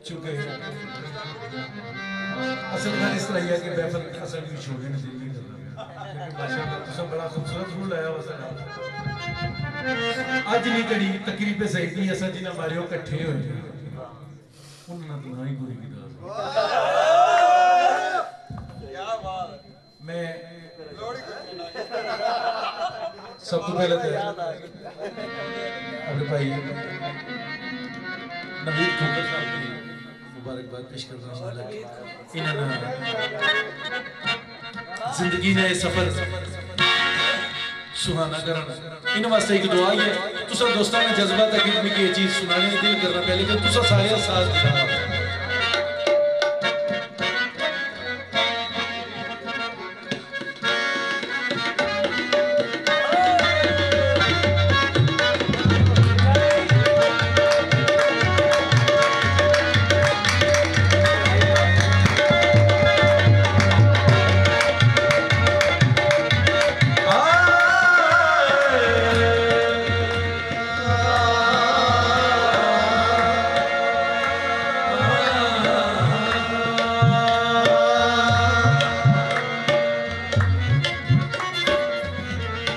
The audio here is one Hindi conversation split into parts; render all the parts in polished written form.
चुके असल गल इस तरह है कि महफल असल भी छोड़ने दिल नहीं करता क्योंकि माशाअल्लाह तुसा बड़ा खूबसूरत फूल लाया वसा आज नहीं कड़ी तकरीब सही असा जिन्हें मारियो इकट्ठे हो उन्होंने दुआ ही पूरी की मैं सब तो पहले अपने भाई नवीद खोकर साहब की मुबारकबाद पेश करना चाहता कि इन्होंने जिंदगी ने सफर सुहाना करना इन वास्ते एक दुआ ही है तुसा दोस्तों ने जज्बा तक में ये चीज सुनाने दिल करना पहले कि तुसा सारे साथ देना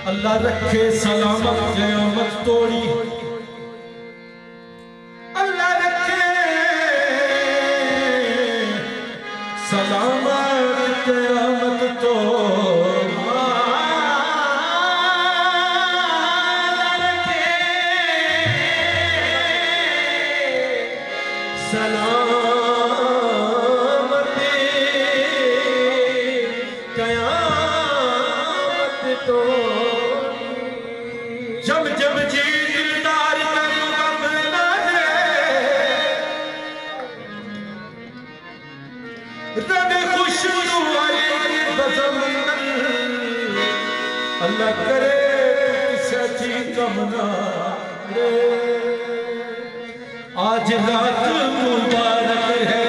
अल्लाह रखे सलामत क़यामत तोड़ी अल्लाह रखे सलामत क़यामत तोड़ी सलामत क़यामत तोड़ी जब जब जी दिलदार रब खुशबू वाली बज़म अल्लाह करे सची कमना रे आज रात मुबारक है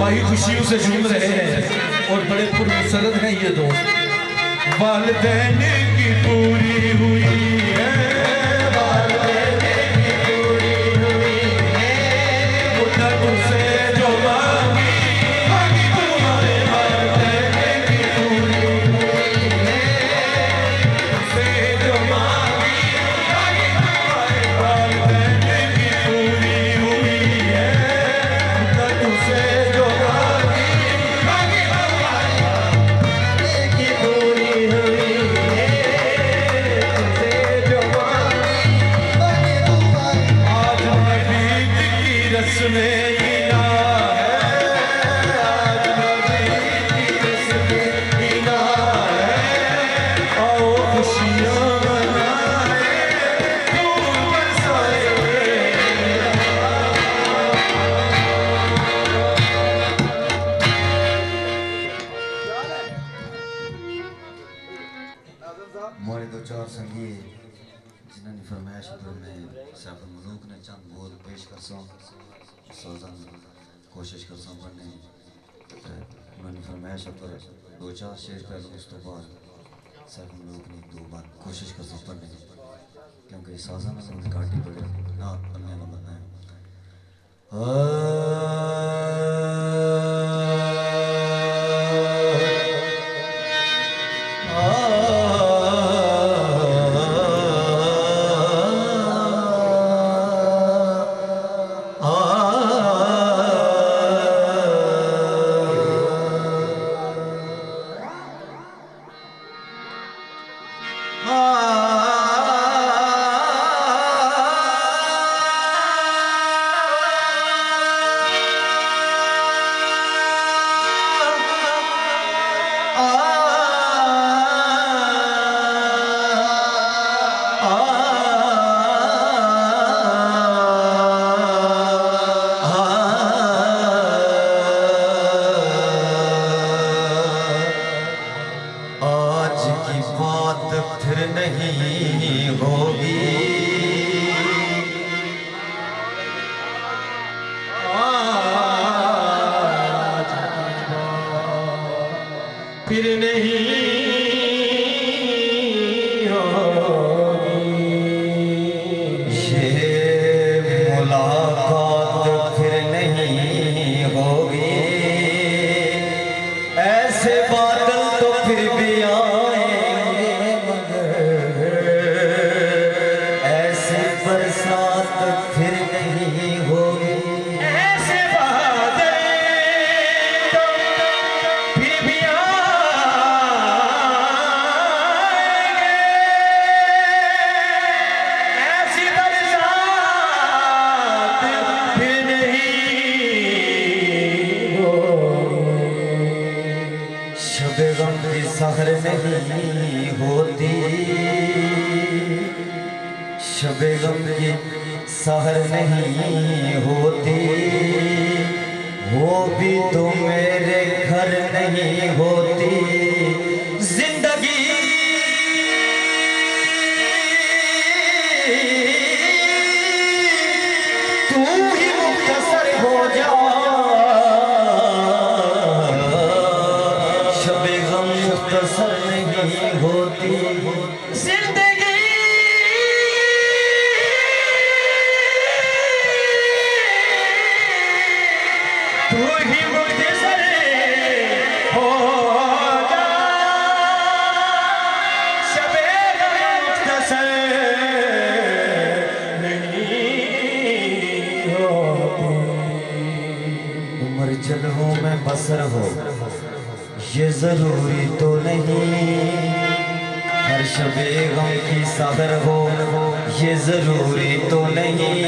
भाई खुशियों से झूम रहे हैं और बड़े पुरमसरत हैं ये दोस्त। वालिदैन की पूरी हुई है, वालिदैन की पूरी हुई है, मुद्दा तुझसे जो मांगी मांगी तुम्हारे वालिदैन की पूरी हुई है, तुझसे जो मांगी मांगी तुम्हारे वालिदैन की पूरी हुई है, मुद्दा तुझसे जो मांगी मांगी तुम्हारे की पूरी हुई है, तुझसे जो मांगी मांगी तुम्हारे। आज मजीद की रस्में इना है, आज मजीद की रस्में इना है, आओ खुशियां मनाए दूर बरसाए। मोरे दो चार संगी जिन्होंने फरमाइश पर मैं साहब मलूक ने चंद बोल पेश कर सो सोजन कोशिश कर सो पढ़ने उन्होंने फरमाइश पर दो चार शेर पहले उस तो बाद साहब मलूक ने दो बार कोशिश कर सो पढ़ने क्योंकि साजन में काटी पड़े ना पढ़ने का बनना आज की बात फिर नहीं होगी, आज की बात फिर नहीं होगी, ये मुलाकात फिर नहीं होगी, ऐसे बादल तो फिर भी आएंगे मगर ऐसे बरसात फिर नहीं होगी, ऐसे बादल तो फिर भी आएंगे, ऐसी बरसात फिर नहीं होगी। शबे गम की सहर नहीं होती, शबे गम की सहर नहीं होती, वो भी तो मेरे घर नहीं होती, जिंदगी तू ही मुख्तसर हो जा, शबे गम मुख्तसर नहीं होती, जिंदगी तू ही मुख्तसर हो जा, शबे गम मुख्तसर नहीं होती। उम्र जलहों में बसर हो ये जरूरी तो नहीं, हर शबे गम की सहर हो ये जरूरी तो नहीं,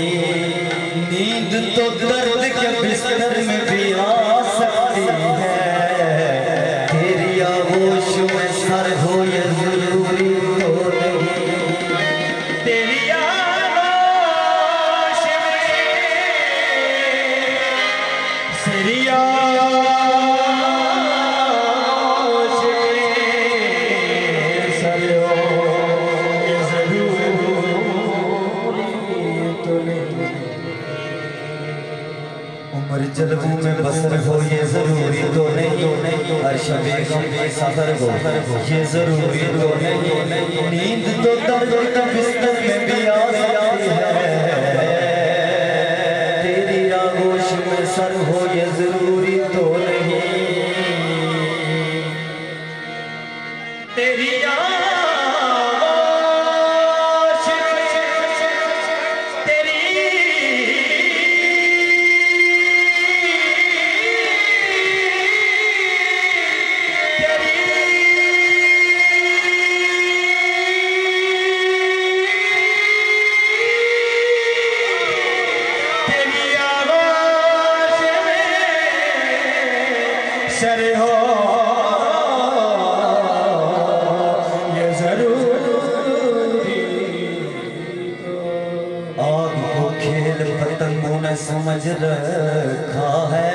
नींद तो दर्द के बिस्तर में भी आ सकती है, तेरी आगोश में सर हो ये जरूरी तो नहीं, तेरी आगोश में सरिया जलवों में बसर हो ये जरूरी तो नहीं, हर शबे गम की सफर हो ये जरूरी तो नहीं। नींद तो दर्द का बिस्तर में भी आ सकती है, तेरी आगोश में सर हो ये जरूरी तो नहीं। तेरी सर हो ये जरूरी। आग को खेल पतंगों ने समझ रखा है,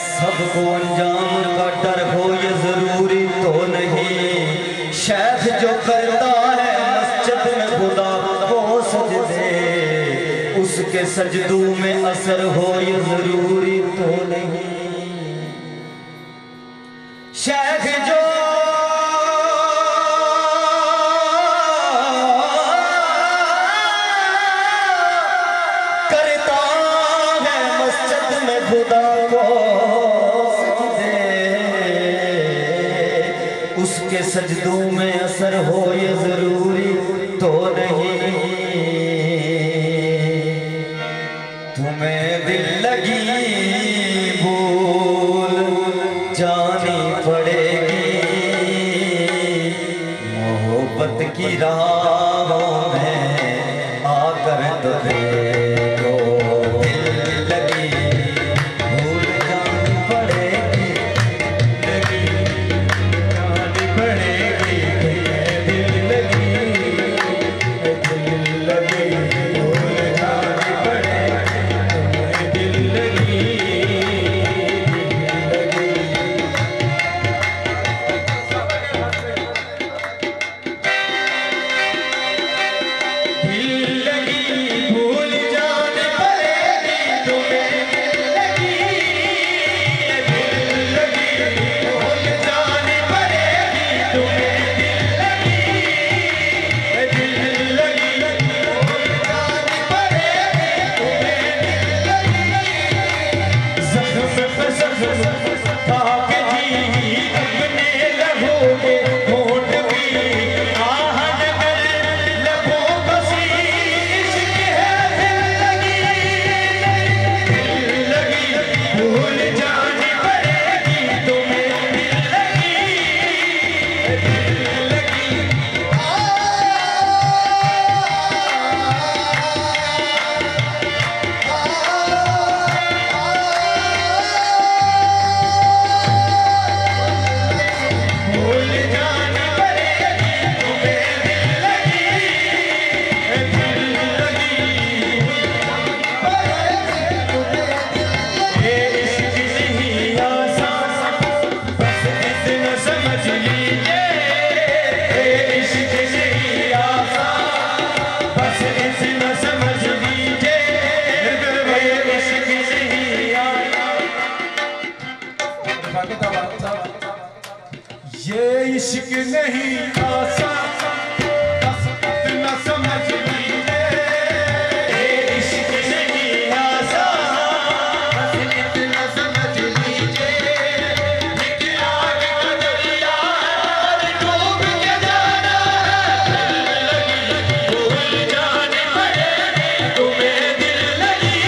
सबको अंजाम का डर हो ये जरूरी तो नहीं। शेख जो करता है मस्जिद में खुदा को सजदे, उसके सजदों में असर हो ये जरूरी तो नहीं। शेख जो करता है मस्जिद में खुदा को सजदे, उसके सजदों में असर हो ये जरूरी तो नहीं। तुम्हें दिल लगी भूल जानी पड़ेगी, मोहब्बत की राहों में आकर तो देखो। दिल लगी भूल जानी पड़ेगी, जानी पड़ेगी। दिल लगी भूल जानी पड़ेगी, दिल लगी। ये इश्क नहीं आसान, बस इतना समझ लीजिए। ये इश्क नहीं आसान, बस इतना समझ लीजिए। निकरार का दरिया डूब के जाना है, भूल जाने पड़ेगी तुम्हें दिल लगी।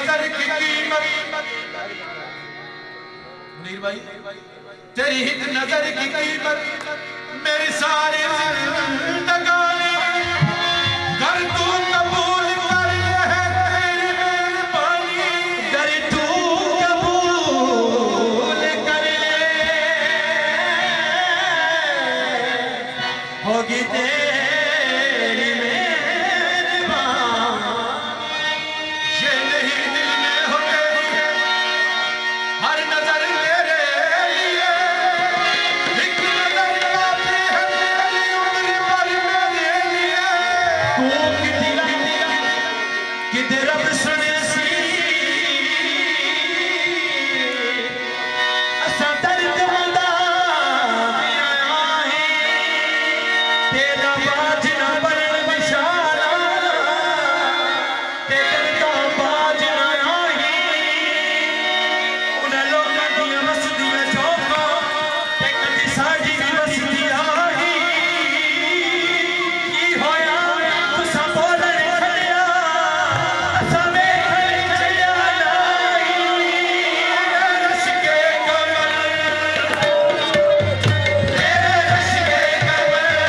नजर की कीमत मुनीर भाई तेरी एक नजर की कीमत मेरी सारी जिंदगानी कर तू कबूल कर ले है तेरी मेहरबानी कर तू कबूल कर ले होगी तेरी मेहरबानी ये नहीं दिल में हो तेरी हर नजर मेरे लिए एक नजर काफी है तेरी उम्र भर मेरे लिए कूक दिया कि रब सुने सी असा दर्द मंदा तेरा बाज ना बरन विशाला ते करता बाज ना आई उन्हें लोगों दिया मस्तियां चौका ते कदी साड़ी भी मस्ती आई की होया तुसा बोलने खड़िया असा वेखने चलिया नहीं रश के कमर तेरे रश के कमर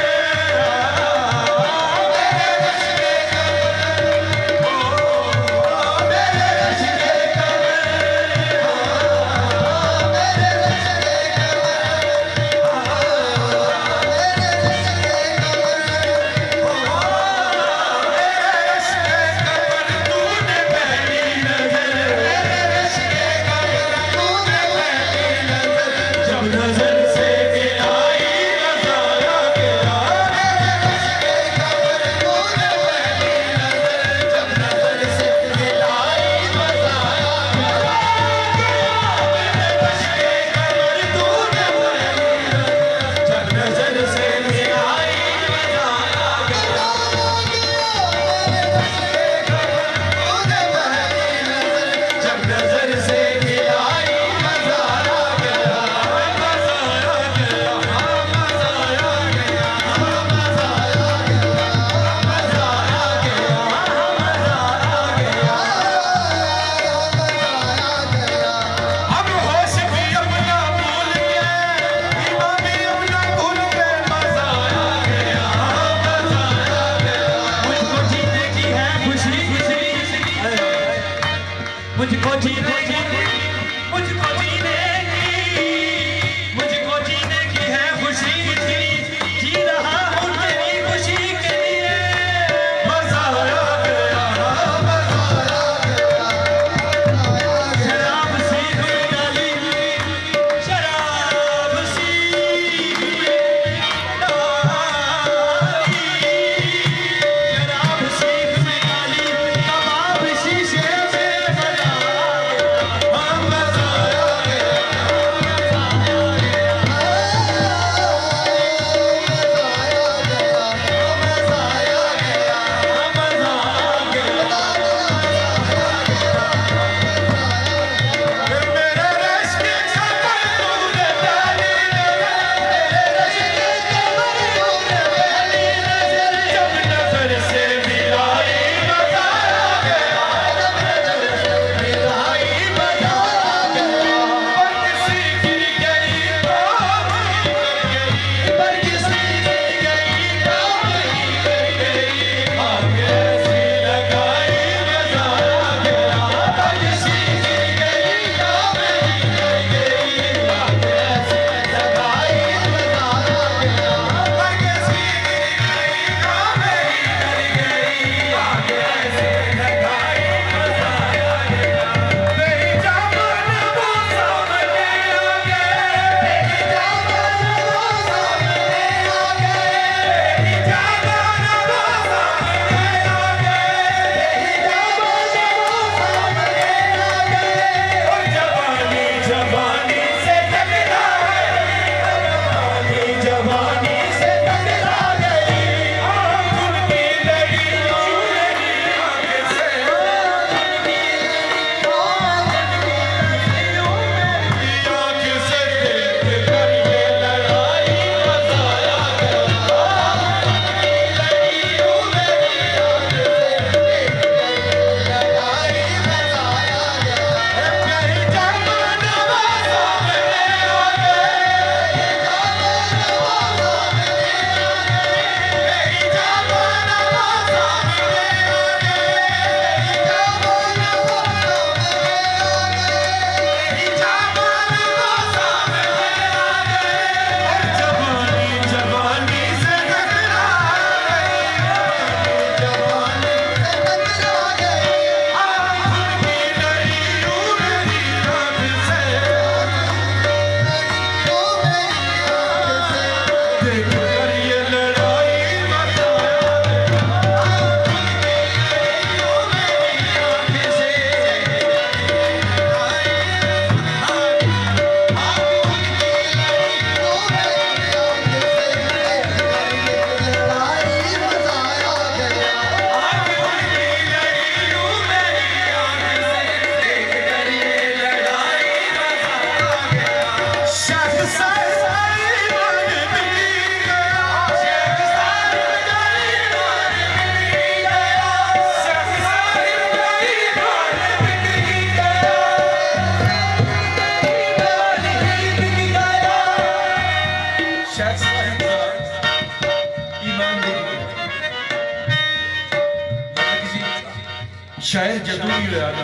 शायर जदू भी होया ना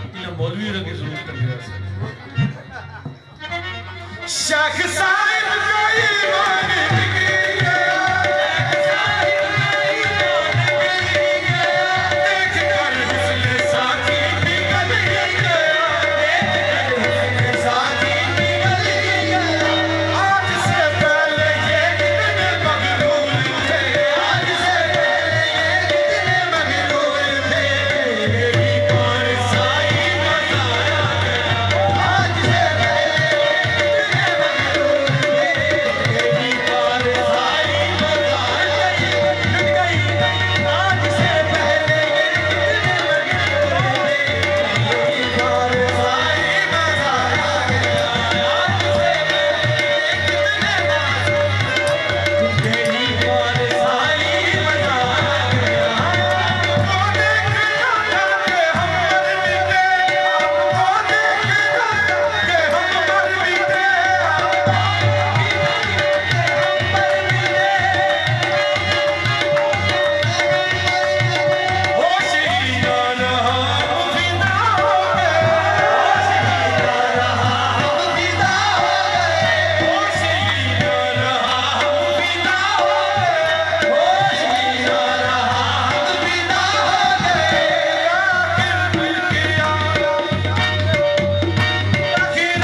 इन्हें मौलवी रंगे जरूर कर गया शेख साहिब कोई मान बिगड़ी गया देख कर हुस्न साथी पिघल गया साथी पिघल गया आज से पहले ये कितने मगरूर थे आज से पहले ये कितने मगरूर थे मेरी पार साई मजाया गया आज से पहले कितने मगरूर थे मेरी पार साई मजाया गया लुट गई आज से पहले ये कितने मगरूर थे मेरी पार साई मजाया गया आज से पहले कितने तेरी पार साई मजाया गया आपको देखना था कि हम मर मिटे आपको देखना था कि हम मर मिटे होश ही ना रहा फिदा हो गए होश ही ना रहा फिदा हो गए होश ही ना रहा फिदा हो गए होश ही ना रहा फिदा हो गए आखिर मिल गया आखिर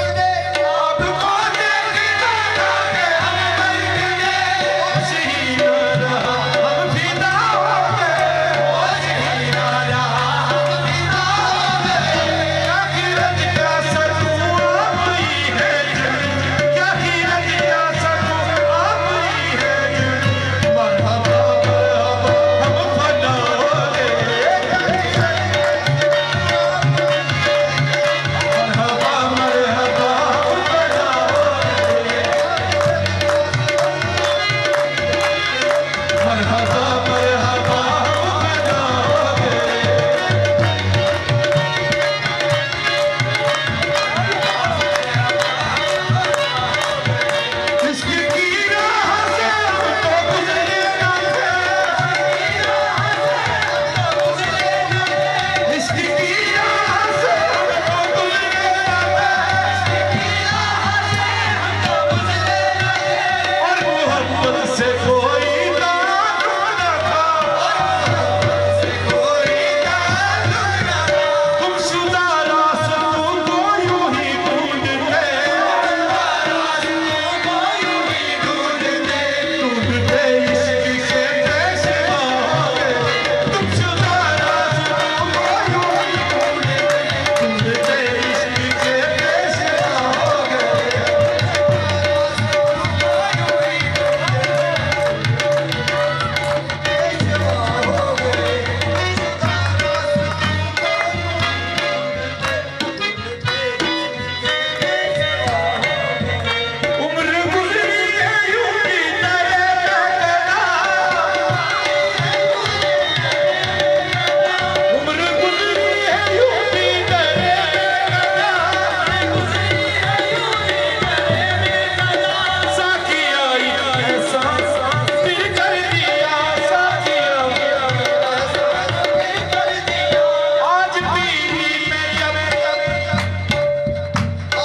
आपको देखना था कि हम मर मिटे होश ही ना रहा हम फिदा हो गए होश ही ना रहा हम फिदा हो गए आखिरत क्या सकूं आप ही है क्या आखिरत क्या सकूं आप ही है मरहबा मरहबा हम फना हो गए मरहबा मरहबा हम फना हो मरहबा मरहबा हम फना हो गए इश्क की राह से हमको गुजरना है इश्क की राह से हमको गुजरना है और मोहब्बत से कोई ताल्लुक न था गुमशुदा रास्तों को यूं ही ढूंढते ढूंढते इश्क के पेशवा हो गए गुमशुदा रास्तों को यूं ही ढूंढते इश्क के पेशवा हो गए उम्र गुजरी है यूं की तरह उम्र गुजरी है यूं की तरह साथी आई ऐसा दिल कर दिया साथी आज पीरी में जब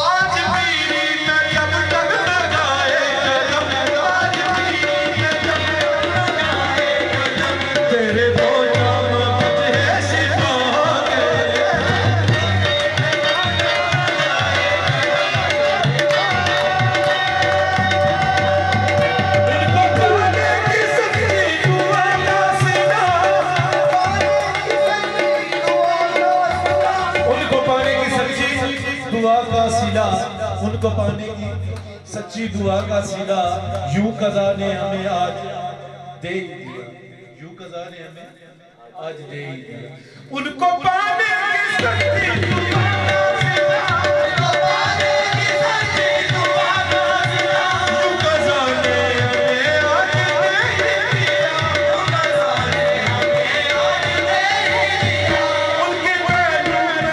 आज पीरी में जब तक न जाए कदम आज पीरी में जब तेरे दो जाम तुझे शिफा हो गए इनको पाने की सच्ची दुआ का सीना उनको पाने की सच्ची दुआ का सिला उनको पाने की सच्ची दुआ का सिला यूं कज़ा ने हमें आज दे ही दिया यूं कज़ा ने हमें आज दे ही दिया उनको पाने की सच्ची दुआ का सिला उनको पाने की सच्ची दुआ का सिला यूं कज़ा ने हमें आज दे ही दिया यूं कज़ा ने हमें आज दे ही दिया उनके पहलू में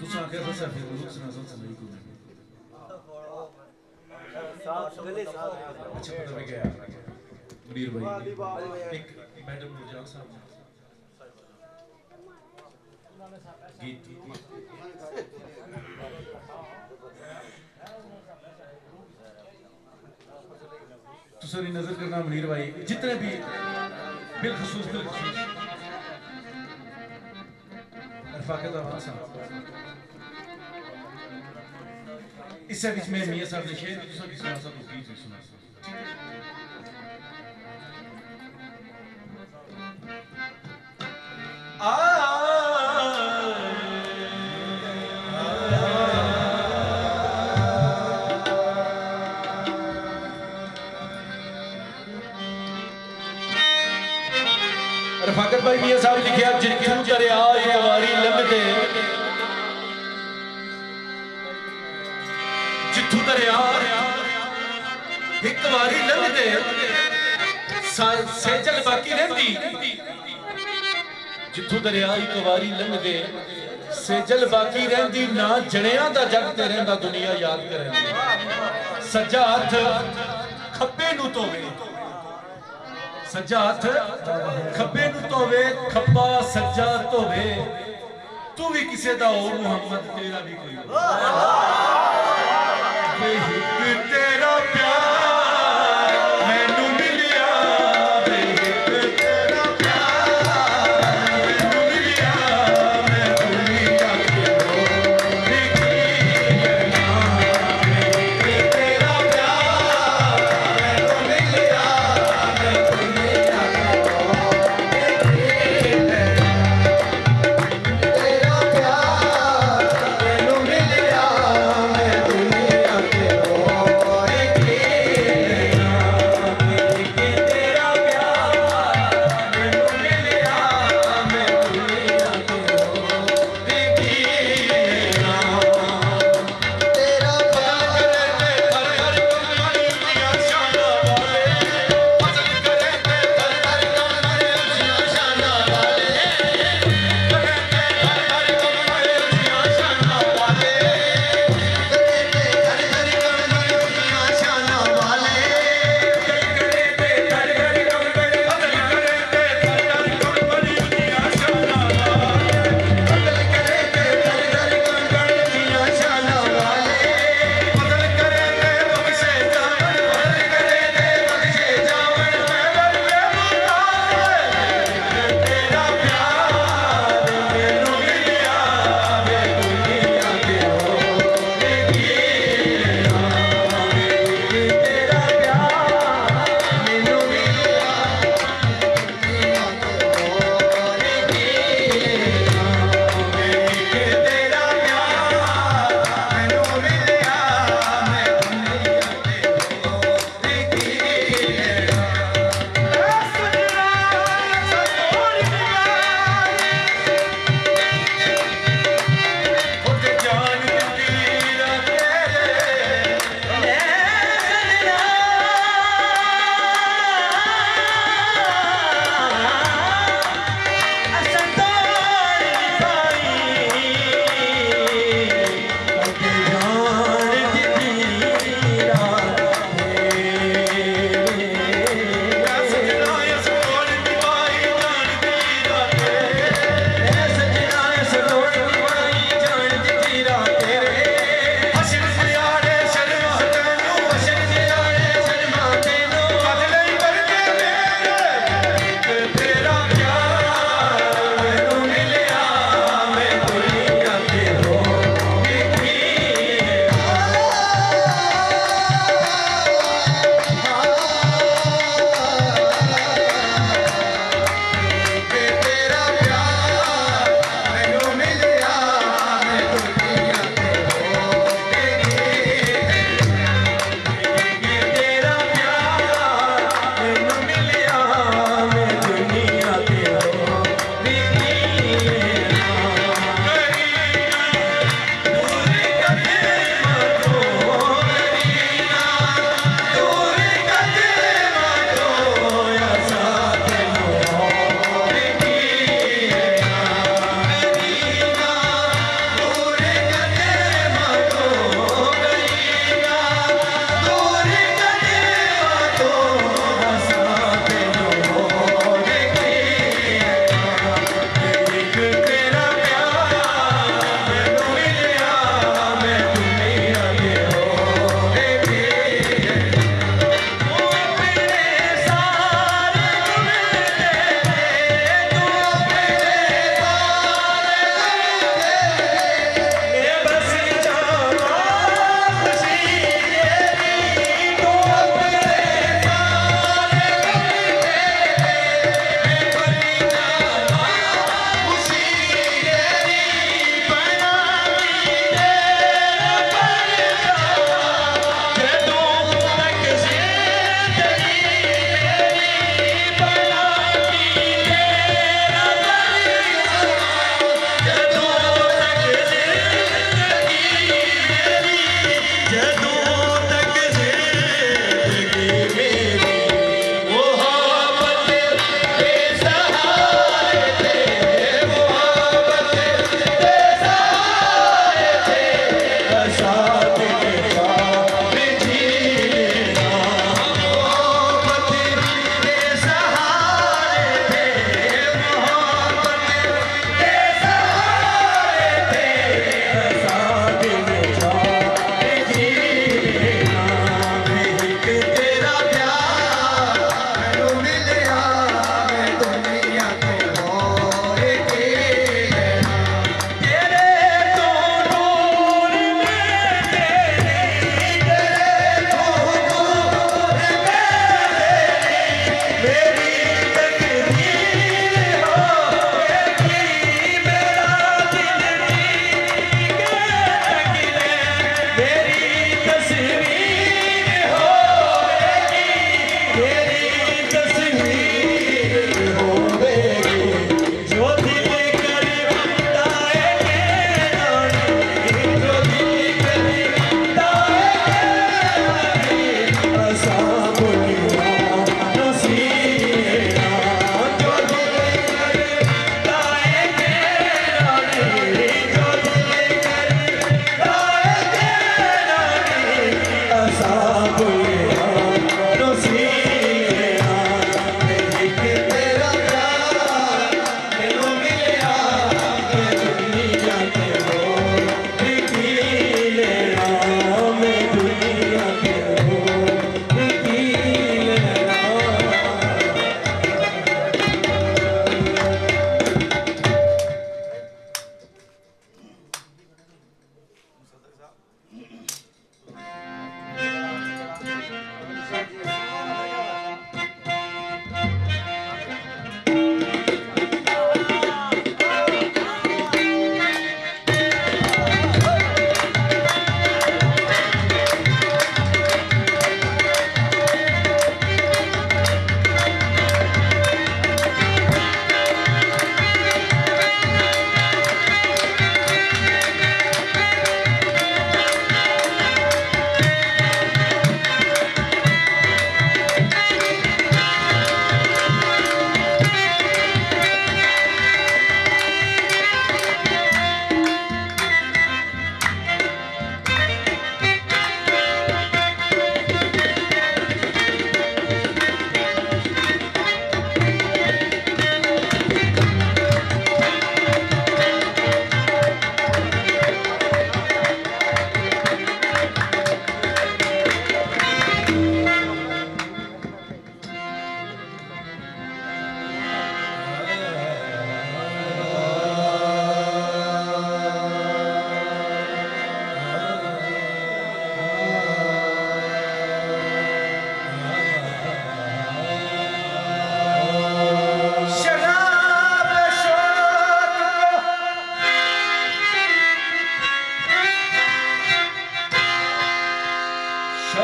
तुसा क्या फसा फिर रुक सुना नहीं को अच्छा पता भी गया मुनीर भाई एक मैडम मुरजाल साहब गीत तुसरी नजर करना मुनीर भाई जितने भी बिलखसूस रफाकत आवाज़ साहब इस बीच में मियां साहब ने शेर दूसरा की सुना सा तो गीत भी सुना सा रफाकत भाई मियां साहब लिखे आप जिथू दरिया एक वारी लंघदे जिथू दरिया एक वारी लंघदे सेजल बाकी रहंदी जिथू दरिया एक वारी लंघदे सेजल बाकी रहंदी ना जणियां दा जग ते रहंदा दुनिया याद करंदी सज्जा हथ खब्बे नू धोवे सज्जा हथ खब्बे नू धोवे खब्बा सज्जा धोवे तू भी किसे दा हो मुहम्मद तेरा भी कोई एक तेरा प्यार मैनू मिलिया तेरा प्यार मैनू मिलिया मैं भूली जाके हो तेरा प्यार मैनू मिलिया तेरा प्यार मैनू मिलिया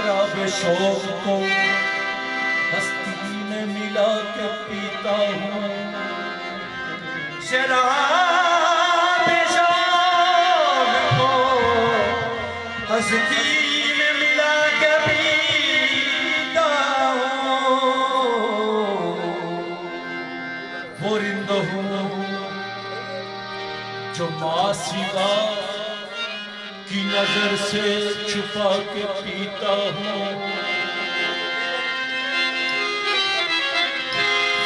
शराब शौक को हस्ती में मिला के पीता हूँ। शराब शौक को हस्ती में मिला के पीता हूँ। वो रिंद हूँ जो मासिका की नजर से छुपा के पीता हूँ।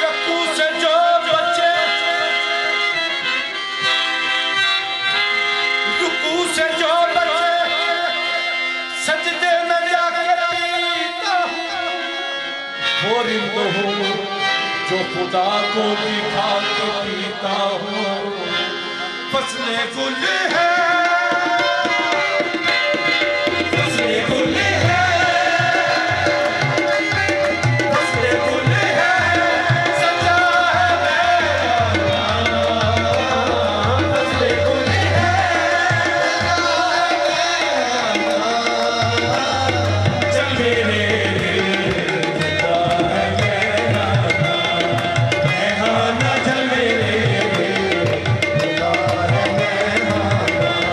रकू से जो बचे, रुकू से जो बचे, सजदे में जाके पीता हूँ। वो रिंद हूँ जो खुदा को दिखा के पीता हूँ। फसले गुल है, फसले गुल है, फसले गुल है, सजा है मेरा, फसले गुल है, चल मेरे खुदा है मेरा मेहमाना, चल मेरे खुदा है मेहमाना।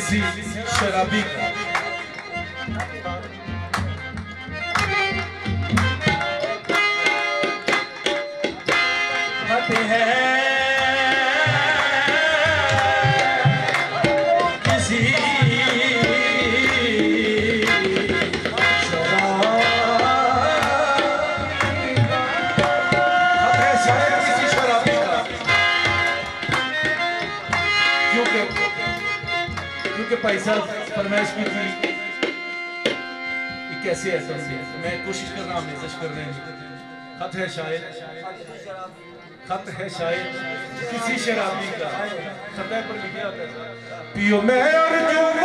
किसी शराबी का। खत है किसी शराबी का, क्योंकि पैसा फरमाइश की थी। ये कैसे ऐसा मैं कोशिश कर रहा हूँ मैसेज कर रहे हैं। खत है शायद, खत है शायद किसी शराबी का। खत है पर लिखा होता है पियो मैं अर्जुन